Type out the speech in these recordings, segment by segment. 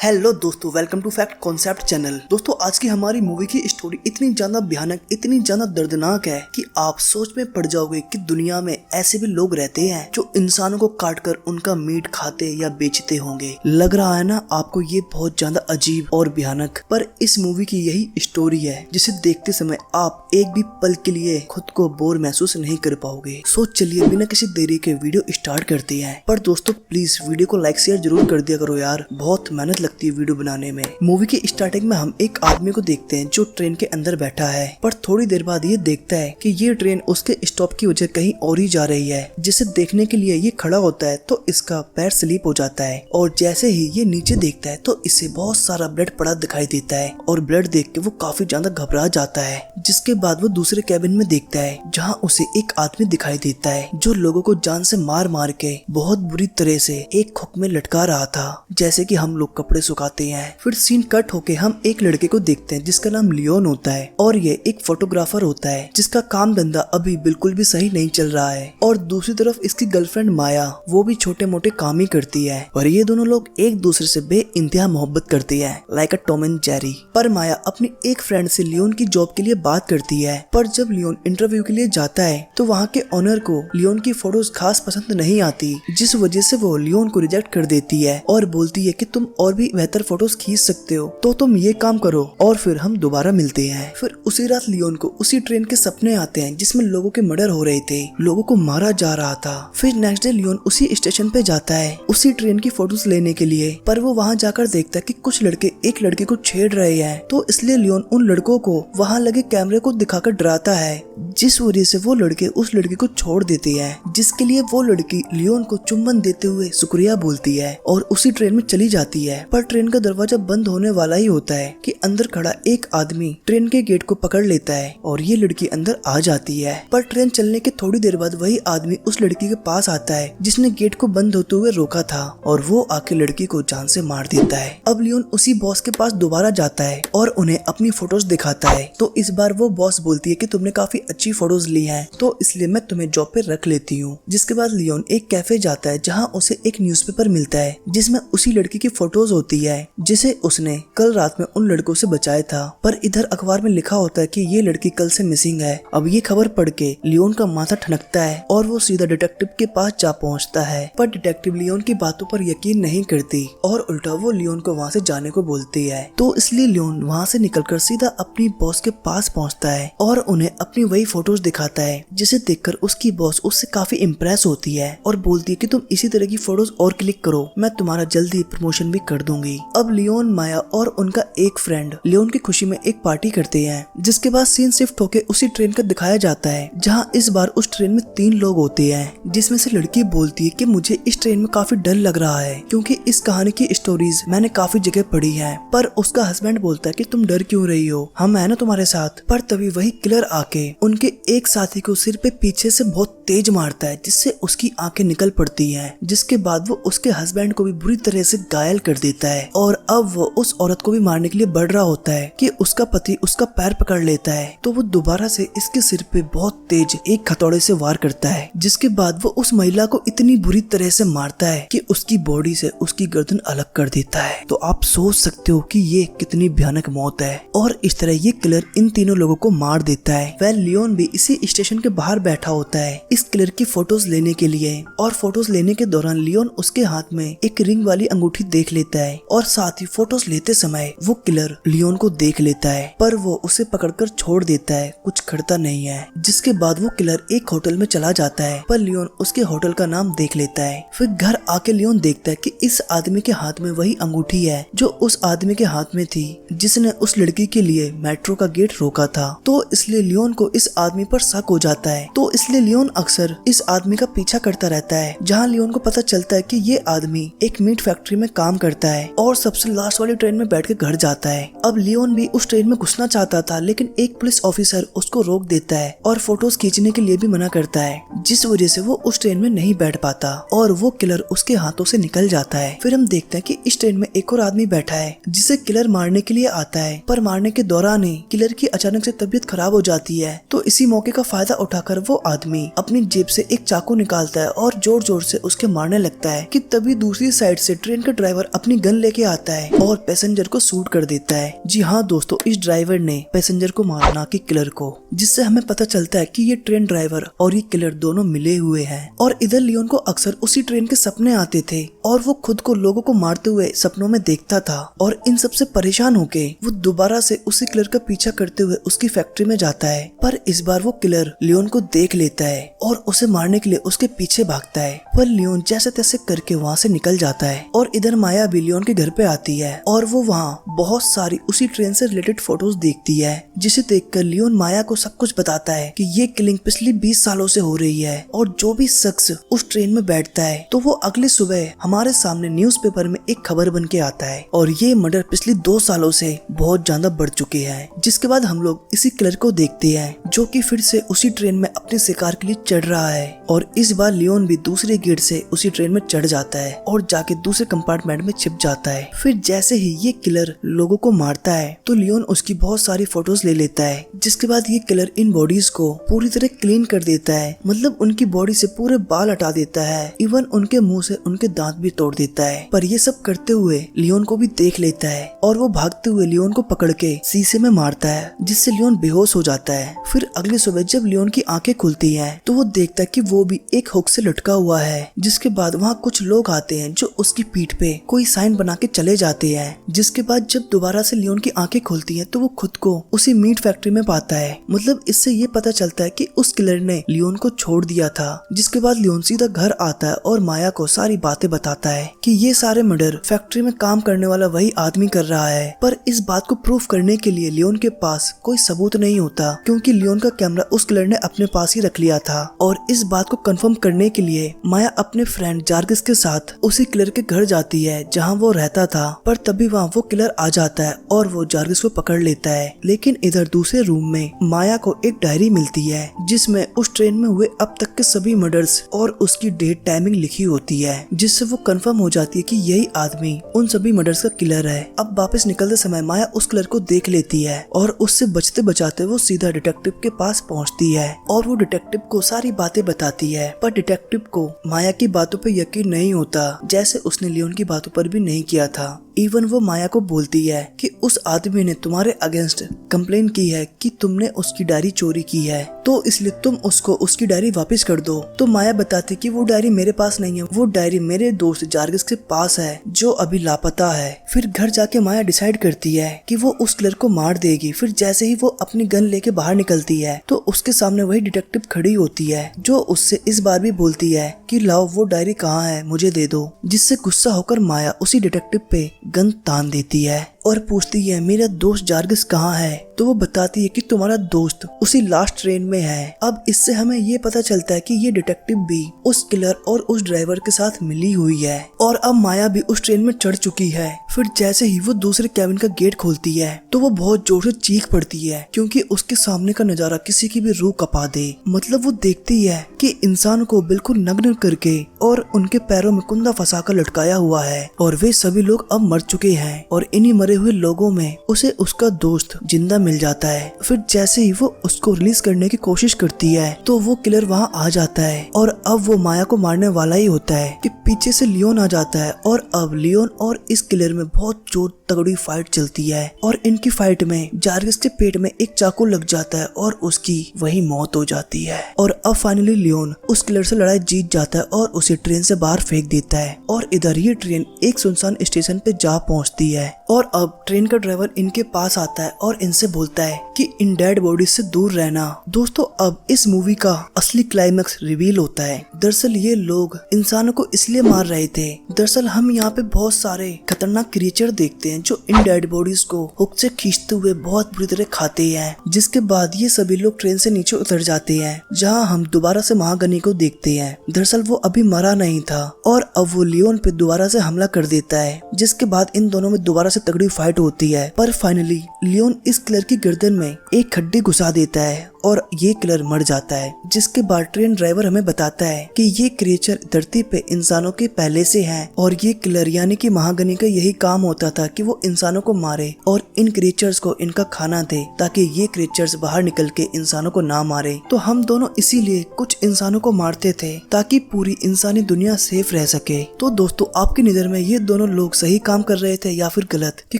Hello दोस्तों, welcome to fact concept channel. दोस्तों, आज की हमारी मूवी की स्टोरी इतनी ज्यादा भयानक, इतनी ज्यादा दर्दनाक है कि आप सोच में पड़ जाओगे कि दुनिया में ऐसे भी लोग रहते हैं जो इंसानों को काटकर उनका मीट खाते या बेचते होंगे। लग रहा है ना आपको ये बहुत ज्यादा अजीब और भयानक, पर इस मूवी की यही स्टोरी है जिसे देखते समय आप एक भी पल के लिए खुद को बोर महसूस नहीं कर पाओगे। सो चलिए बिना किसी देरी के वीडियो स्टार्ट करते हैं। पर दोस्तों प्लीज वीडियो को लाइक शेयर जरूर कर दिया करो यार, बहुत मेहनत लगती है वीडियो बनाने में। मूवी की स्टार्टिंग में हम एक आदमी को देखते हैं जो ट्रेन के अंदर बैठा है, पर थोड़ी देर बाद ये देखता है कि ये ट्रेन उसके स्टॉप की वजह कहीं और ही जा रही है। जिसे देखने के लिए ये खड़ा होता है तो इसका पैर स्लिप हो जाता है और जैसे ही ये नीचे देखता है तो इसे बहुत सारा ब्लड पड़ा दिखाई देता है और ब्लड देख के वो काफी ज्यादा घबरा जाता है। जिसके बाद वो दूसरे कैबिन में देखता है जहाँ उसे एक आदमी दिखाई देता है जो लोगों को जान से मार मार के बहुत बुरी तरह से एक हुक में लटका रहा था, जैसे कि हम लोग कपड़े सुखाते हैं। फिर सीन कट होके हम एक लड़के को देखते हैं जिसका नाम लियोन होता है और ये एक फोटोग्राफर होता है जिसका काम धंधा अभी बिल्कुल भी सही नहीं चल रहा है। और दूसरी तरफ इसकी गर्लफ्रेंड माया, वो भी छोटे मोटे काम ही करती है और ये दोनों लोग एक दूसरे से बेइंतहा मोहब्बत करती है, like a Tom and Jerry. पर माया अपनी एक फ्रेंड से लियोन की जॉब के लिए बात करती है, पर जब लियोन इंटरव्यू के लिए जाता है तो वहाँ के ऑनर को लियोन की फोटोज खास पसंद नहीं आती, जिस वजह से वो लियोन को रिजेक्ट कर देती है और बोलती है कि तुम और भी बेहतर फोटोज खींच सकते हो तो तुम ये काम करो और फिर हम दोबारा मिलते हैं। फिर उसी रात लियोन को उसी ट्रेन के सपने आते हैं जिसमें लोगों के मर्डर हो रहे थे, लोगों को मारा जा रहा था। फिर नेक्स्ट डे लियोन उसी स्टेशन पे जाता है उसी ट्रेन की फोटोज लेने के लिए, पर वो वहाँ जाकर देखता है कि कुछ लड़के एक लड़की को छेड़ रहे हैं, तो इसलिए लियोन उन लड़कों को वहाँ लगे कैमरे को दिखाकर डराता है, जिस वजह से वो लड़के उस लड़की को छोड़ देते हैं, जिसके लिए वो लड़की लियोन को चुम्बन देते हुए शुक्रिया बोलती है और उसी ट्रेन में चली जाती है। पर ट्रेन का दरवाजा बंद होने वाला ही होता है कि अंदर खड़ा एक आदमी ट्रेन के गेट को पकड़ लेता है और ये लड़की अंदर आ जाती है। पर ट्रेन चलने के थोड़ी देर बाद वही आदमी उस लड़की के पास आता है जिसने गेट को बंद होते हुए रोका था और वो आके लड़की को जान से मार देता है। अब लियोन उसी बॉस के पास दोबारा जाता है और उन्हें अपनी फोटोज दिखाता है, तो इस बार वो बॉस बोलती है कि तुमने काफी अच्छी फोटोज ली हैं, तो इसलिए मैं तुम्हें जॉब पे रख लेती हूँ। जिसके बाद लियोन एक कैफे जाता है जहाँ उसे एक न्यूज़पेपर मिलता है जिसमें उसी लड़की की फोटोज होती है जिसे उसने कल रात में उन लड़कों से बचाया था। पर इधर अखबार में लिखा होता है कि ये लड़की कल से मिसिंग है। अब ये खबर पढ़ के लियोन का माथा ठनकता है और वो सीधा डिटेक्टिव के पास जा पहुंचता है, पर डिटेक्टिव लियोन की बातों पर यकीन नहीं करती और उल्टा वो लियोन को वहाँ से जाने को बोलती है। तो इसलिए लियोन वहाँ से निकलकर सीधा अपनी बॉस के पास पहुँचता है और उन्हें अपनी वही फोटोज दिखाता है, जिसे देखकर उसकी बॉस उससे काफी इम्प्रेस होती है और बोलती है कि तुम इसी तरह की फोटोज और क्लिक करो, मैं तुम्हारा जल्दी प्रमोशन भी कर दूंगी। अब लियोन, माया और उनका एक फ्रेंड लियोन की खुशी में एक पार्टी करते हैं, जिसके बाद सीन शिफ्ट होके उसी ट्रेन का दिखाया जाता है जहाँ इस बार उस ट्रेन में 3 लोग होते हैं, जिसमें से लड़की बोलती है कि मुझे इस ट्रेन में काफी डर लग रहा है क्योंकि इस कहानी की स्टोरीज मैंने काफी जगह पढ़ी है। पर उसका हस्बैंड बोलता है कि तुम डर क्यों रही हो, हम है ना तुम्हारे साथ। पर तभी वही किलर आके उनके एक साथी को सिर पे पीछे से बहुत तेज मारता है जिससे उसकी आंखें निकल पड़ती हैं, जिसके बाद वो उसके हस्बैंड को भी बुरी तरह से घायल कर देता है और अब वो उस औरत को भी मारने के लिए बढ़ रहा होता है कि उसका पति उसका पैर पकड़ लेता है, तो वो दोबारा से इसके सिर पे बहुत तेज एक हथौड़े से वार करता है, जिसके बाद वो उस महिला को इतनी बुरी तरह से मारता है कि उसकी बॉडी से उसकी गर्दन अलग कर देता है। तो आप सोच सकते हो कि ये कितनी भयानक मौत है और इस तरह ये किलर इन तीनों लोगों को मार देता है। वह लियोन भी इसी स्टेशन के बाहर बैठा होता है इस किलर की फोटोज लेने के लिए, और फोटोज लेने के दौरान लियोन उसके हाथ में एक रिंग वाली अंगूठी देख लेता है और साथ ही फोटोज लेते समय वो किलर लियोन को देख लेता है, पर वो उसे पकड़कर छोड़ देता है, कुछ करता नहीं है। जिसके बाद वो किलर एक होटल में चला जाता है, पर लियोन उसके होटल का नाम देख लेता है। फिर घर आके लियोन देखता है कि इस आदमी के हाथ में वही अंगूठी है जो उस आदमी के हाथ में थी जिसने उस लड़की के लिए मेट्रो का गेट रोका था, तो इसलिए लियोन को इस आदमी पर शक हो जाता है। तो इसलिए लियोन अक्सर इस आदमी का पीछा करता रहता है, जहाँ लियोन को पता चलता है कि ये आदमी एक मीट फैक्ट्री में काम करता है और सबसे लास्ट वाली ट्रेन में बैठ के घर जाता है। अब लियोन भी उस ट्रेन में घुसना चाहता था, लेकिन एक पुलिस ऑफिसर उसको रोक देता है और फोटोज खींचने के लिए भी मना करता है, जिस वजह से वो उस ट्रेन में नहीं बैठ पाता और वो किलर उसके हाथों से निकल जाता है। फिर हम देखते हैं कि इस ट्रेन में एक और आदमी बैठा है जिसे किलर मारने के लिए आता है, पर मारने के दौरान ही किलर की अचानक से तबीयत खराब हो जाती है, तो इसी मौके का फायदा उठाकर वो आदमी अपनी जेब से एक चाकू निकालता है और जोर जोर से उसके मारने लगता है कि तभी दूसरी साइड से ट्रेन का ड्राइवर अपनी गन लेके आता है और पैसेंजर को शूट कर देता है। जी हाँ दोस्तों, इस ड्राइवर ने पैसेंजर को मारा ना कि किलर को, जिससे हमें पता चलता है कि ये ट्रेन ड्राइवर और ये किलर दोनों मिले हुए हैं। और इधर लियोन को अक्सर उसी ट्रेन के सपने आते थे और वो खुद को लोगों को मारते हुए सपनों में देखता था। और इन सबसे परेशान होके वो दोबारा से उसी किलर का पीछा करते हुए उसकी फैक्ट्री में जाता है। पर इस बार वो किलर लियोन को देख लेता है और उसे मारने के लिए उसके पीछे भागता है। पर लियोन जैसे तैसे करके वहाँ से निकल जाता है। और इधर माया भी लियोन के घर पे आती है और वो वहाँ बहुत सारी उसी ट्रेन से रिलेटेड फोटोज देखती है, जिसे देखकर लियोन माया को सब कुछ बताता है कि ये किलिंग पिछली 20 सालों से हो रही है और जो भी शख्स उस ट्रेन में बैठता है तो वो अगले सुबह हमारे सामने न्यूज़पेपर में एक खबर बन के आता है और ये मर्डर पिछले 2 सालों से बहुत ज्यादा बढ़ चुके हैं। जिसके बाद हम लोग इसी किलर को देखते हैं जो कि फिर से उसी ट्रेन में अपने शिकार के लिए चढ़ रहा है। और इस बार लियोन भी दूसरे गेट से उसी ट्रेन में चढ़ जाता है और जाके दूसरे कंपार्टमेंट में छिप जाता है। फिर जैसे ही ये किलर लोगों को मारता है तो लियोन उसकी बहुत सारी फोटोज ले लेता है। जिसके बाद ये किलर इन बॉडीज को पूरी तरह क्लीन कर देता है, मतलब उनकी बॉडी से पूरे बाल हटा देता है, इवन उनके मुंह से उनके दांत भी तोड़ देता है। पर ये सब करते हुए लियोन को भी देख लेता है और वो भागते हुए लियोन को पकड़ के शीशे में मारता है, जिससे लियोन बेहोश हो जाता है। फिर अगली सुबह जब लियोन की आंखें खुलती हैं तो वो देखता है कि वो भी एक हुक से लटका हुआ है। जिसके बाद वहाँ कुछ लोग आते हैं जो उसकी पीठ पे कोई साइन बना के चले जाते हैं। जिसके बाद जब दोबारा से लियोन की आंखें खुलती हैं तो वो खुद को उसी मीट फैक्ट्री में पाता है। मतलब इससे ये पता चलता है कि उस किलर ने लियोन को छोड़ दिया था। जिसके बाद लियोन सीधा घर आता है और माया को सारी बातें बताता है कि ये सारे मर्डर फैक्ट्री में काम करने वाला वही आदमी कर रहा है। पर इस बात को प्रूफ करने के लिए लियोन के पास कोई सबूत नहीं होता, क्योंकि लियोन का कैमरा उस किलर ने अपने पास ही रख लिया था। और इस बात को कंफर्म करने के लिए माया अपने फ्रेंड जार्गिस के साथ उसी किलर के घर जाती है जहाँ वो रहता था। पर तभी वहाँ वो किलर आ जाता है और वो जार्गिस को पकड़ लेता है। लेकिन इधर दूसरे रूम में माया को एक डायरी मिलती है जिसमें उस ट्रेन में हुए अब तक के सभी मर्डर्स और उसकी डेट टाइमिंग लिखी होती है, जिससे वो कंफर्म हो जाती है कि यही आदमी उन सभी मर्डर्स का किलर है। अब वापस निकलते समय माया उस किलर को देख लेती है और उससे बचते बचाते वो सीधा डिटेक्टिव के पास पहुंचती है और वो डिटेक्टिव को सारी बातें बताती है। पर डिटेक्टिव को माया की बातों पे यकीन नहीं होता, जैसे उसने लियोन की बातों पर भी नहीं किया था। इवन वो माया को बोलती है कि उस आदमी ने तुम्हारे अगेंस्ट कंप्लेन की है कि तुमने उसकी डायरी चोरी की है, तो इसलिए तुम उसको उसकी डायरी वापस कर दो। तो माया बताती कि वो डायरी मेरे पास नहीं है, वो डायरी मेरे दोस्त जार्गिस के पास है जो अभी लापता है। फिर घर जाके माया डिसाइड करती है कि वो उस किलर को मार देगी। फिर जैसे ही वो अपनी गन लेके बाहर निकलती है तो उसके सामने वही डिटेक्टिव खड़ी होती है जो उससे इस बार भी बोलती है कि लाओ वो डायरी कहाँ है, मुझे दे दो। जिससे गुस्सा होकर माया उसी डिटेक्टिव पे गन तान देती है और पूछती है मेरा दोस्त जार्गिस कहाँ है। तो वो बताती है कि तुम्हारा दोस्त उसी लास्ट ट्रेन में है। अब इससे हमें ये पता चलता है कि ये डिटेक्टिव भी उस किलर और उस ड्राइवर के साथ मिली हुई है और अब माया भी उस ट्रेन में चढ़ चुकी है। फिर जैसे ही वो दूसरे कैबिन का गेट खोलती है तो वो बहुत जोर से चीख पड़ती है, क्योंकि उसके सामने का नजारा किसी की भी रूह कपा दे। मतलब वो देखती है कि इंसान को बिल्कुल नग्न करके और उनके पैरों में कुंदा फंसा कर लटकाया हुआ है और वे सभी लोग अब मर चुके हैं और इन्हीं मरे हुए लोगों में उसे उसका दोस्त जिंदा मिल जाता है। फिर जैसे ही वो उसको रिलीज करने की कोशिश करती है तो वो किलर वहाँ आ जाता है और अब वो माया को मारने वाला ही होता है कि पीछे से लियोन आ जाता है। और अब लियोन और इस किलर में बहुत जोर तगड़ी फाइट चलती है और इनकी फाइट में जार्गिस के पेट में एक चाकू लग जाता है और उसकी वही मौत हो जाती है। और अब फाइनली लियोन उस किलर से लड़ाई जीत जाता है और उसे ट्रेन से बाहर फेंक देता है। और इधर ये ट्रेन एक सुनसान स्टेशन पे जा पहुंचती है और अब ट्रेन का ड्राइवर इनके पास आता है और इनसे बोलता है कि इन डेड बॉडी से दूर रहना। दोस्तों अब इस मूवी का असली क्लाइमैक्स रिवील होता है। दरअसल ये लोग इंसानों को इसलिए मार रहे थे। दरअसल हम यहाँ पे बहुत सारे खतरनाक क्रिएचर देखते हैं जो इन डेड बॉडीज को हुक से खींचते हुए बहुत बुरी तरह खाते हैं। जिसके बाद ये सभी लोग ट्रेन से नीचे उतर जाते हैं, जहाँ हम दोबारा से महागनी को देखते हैं। दरअसल वो अभी मरा नहीं था और अब वो लियोन पे दोबारा से हमला कर देता है, जिसके बाद इन दोनों में दोबारा से तगड़ी फाइट होती है। पर फाइनली लियोन इस किलर की गर्दन में एक हड्डी घुसा देता है और ये किलर मर जाता है, जिसके बाद ट्रेन ड्राइवर हमें बताता है कि ये क्रिएचर धरती पे इंसानों के पहले से है और ये किलर यानी कि महागनी का यही काम होता था कि वो इंसानों को मारे और इन क्रिएचर्स को इनका खाना दे ताकि ये क्रिएचर्स बाहर निकल के इंसानों को ना मारे। तो हम दोनों इसीलिए कुछ इंसानों को मारते थे ताकि पूरी इंसानी दुनिया सेफ रह सके। तो दोस्तों आपकी नजर में ये दोनों लोग सही काम कर रहे थे या फिर गलत, कि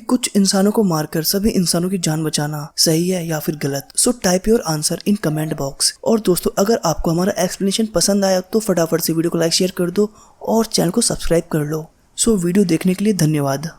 कुछ इंसानों को मारकर सभी इंसानों की जान बचाना सही है या फिर गलत? So type your answer in comment box. और दोस्तों अगर आपको हमारा एक्सप्लेनेशन पसंद आया तो फटाफट से वीडियो को लाइक शेयर कर दो और चैनल को सब्सक्राइब कर लो। सो वीडियो देखने के लिए धन्यवाद।